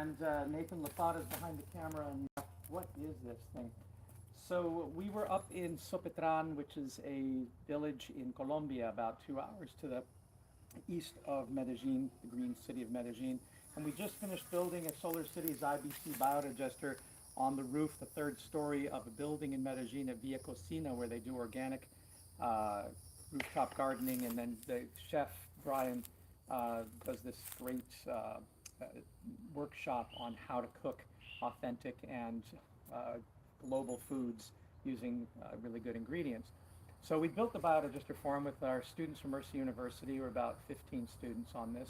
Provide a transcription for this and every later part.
and Nathan Lafata is behind the camera. And what is this thing? So we were up in Sopetran, which is a village in Colombia, about 2 hours to the east of Medellin, the green city of Medellin. And we just finished building at Solar City's IBC biodigester on the roof, the third story of a building in Medellin at Via Cocina, where they do organic uh, rooftop gardening. And then the chef, Brian, does this great uh, workshop on how to cook authentic and uh, global foods using really good ingredients. So we built the biodigester forum with our students from Mercy University. We're about 15 students on this,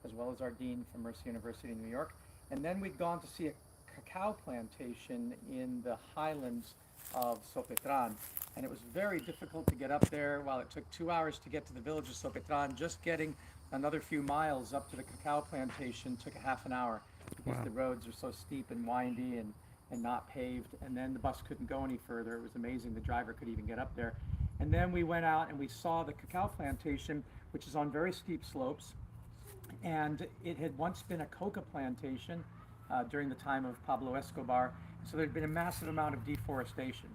as well as our dean from Mercy University in New York. And then we'd gone to see a cacao plantation in the highlands of Sopetran. And it was very difficult to get up there. While it took 2 hours to get to the village of Sopetran, just getting another few miles up to the cacao plantation took a half an hour because the roads are so steep and windy and not paved. And then the bus couldn't go any further. It was amazing the driver could even get up there. And then we went out and we saw the cacao plantation, which is on very steep slopes. And it had once been a coca plantation during the time of Pablo Escobar. So there'd been a massive amount of deforestation.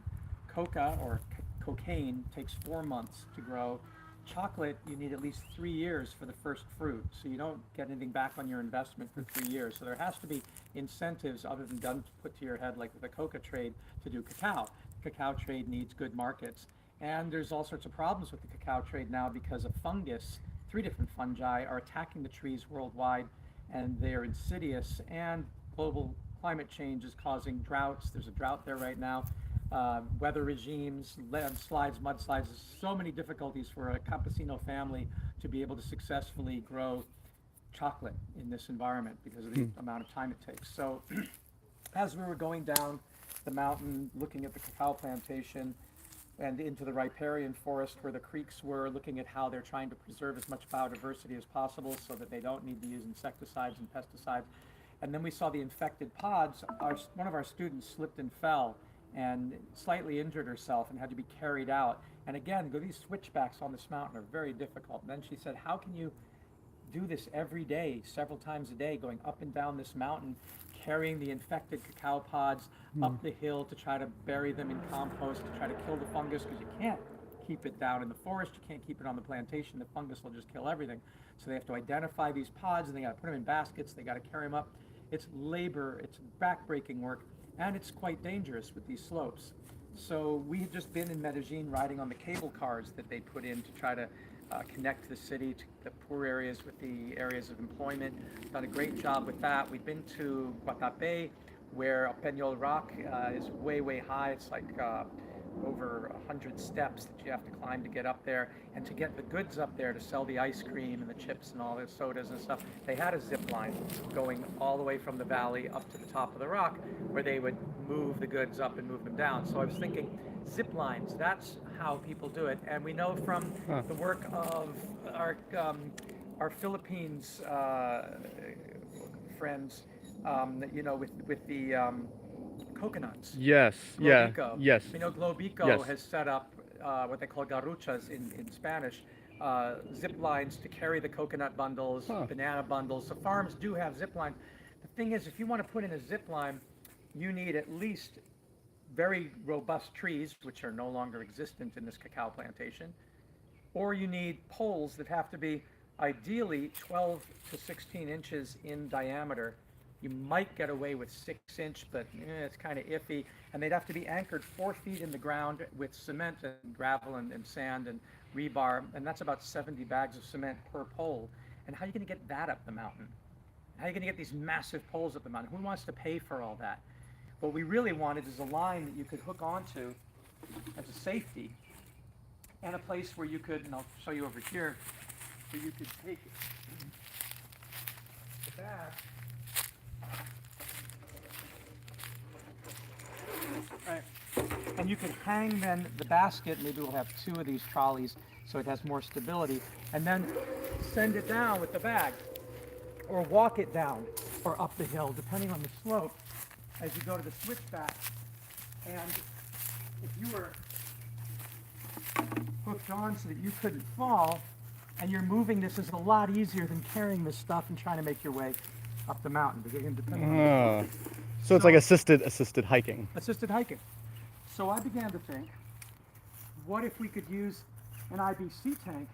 Coca, or cocaine, takes 4 months to grow. Chocolate, you need at least 3 years for the first fruit. So you don't get anything back on your investment for 3 years. So there has to be incentives other than guns put to your head like the coca trade to do cacao. The cacao trade needs good markets. And there's all sorts of problems with the cacao trade now because of fungus. 3 different fungi are attacking the trees worldwide, and they are insidious, and global climate change is causing droughts. There's a drought there right now. Weather regimes, landslides, mudslides. There's so many difficulties for a campesino family to be able to successfully grow chocolate in this environment because of the amount of time it takes. So as we were going down the mountain, looking at the cacao plantation, and into the riparian forest where the creeks were, looking at how they're trying to preserve as much biodiversity as possible so that they don't need to use insecticides and pesticides. And then we saw the infected pods. One of our students slipped and fell and slightly injured herself and had to be carried out. And again, these switchbacks on this mountain are very difficult. And then she said, how can you do this every day, several times a day, going up and down this mountain, carrying the infected cacao pods up the hill to try to bury them in compost, to try to kill the fungus, because you can't keep it down in the forest, you can't keep it on the plantation, the fungus will just kill everything. So they have to identify these pods and they got to put them in baskets, they got to carry them up. It's labor, it's backbreaking work, and it's quite dangerous with these slopes. So we had just been in Medellin riding on the cable cars that they put in to try to connect the city to the poor areas with the areas of employment. Done a great job with that. We've been to Guatape, where Peñol Rock is way, way high. It's like over 100 steps that you have to climb to get up there. And to get the goods up there to sell the ice cream and the chips and all the sodas and stuff, they had a zip line going all the way from the valley up to the top of the rock where they would move the goods up and move them down. So I was thinking, zip lines, that's how people do it. And we know from the work of our Philippines friends, you know, with the coconuts. Yes, Globico. yes. We know Globico Yes. has set up what they call garruchas in Spanish, zip lines to carry the coconut bundles, banana bundles. So farms do have zip lines. The thing is, if you want to put in a zip line, you need at least very robust trees, which are no longer existent in this cacao plantation, or you need poles that have to be ideally 12 to 16 inches in diameter. You might get away with 6-inch, but it's kind of iffy. And they'd have to be anchored 4 feet in the ground with cement and gravel and sand and rebar. And that's about 70 bags of cement per pole. And how are you going to get that up the mountain? How are you going to get these massive poles up the mountain? Who wants to pay for all that? What we really wanted is a line that you could hook onto as a safety, and a place where you could, and I'll show you over here, where you could take the bag. Right. And you could hang then the basket, maybe we'll have 2 of these trolleys so it has more stability, and then send it down with the bag, or walk it down, or up the hill, depending on the slope, as you go to the switchback. And if you were hooked on so that you couldn't fall, and you're moving this, is a lot easier than carrying this stuff and trying to make your way up the mountain. Again, depending on Oh. So it's like assisted hiking. assisted hiking. So I began to think, what if we could use an IBC tank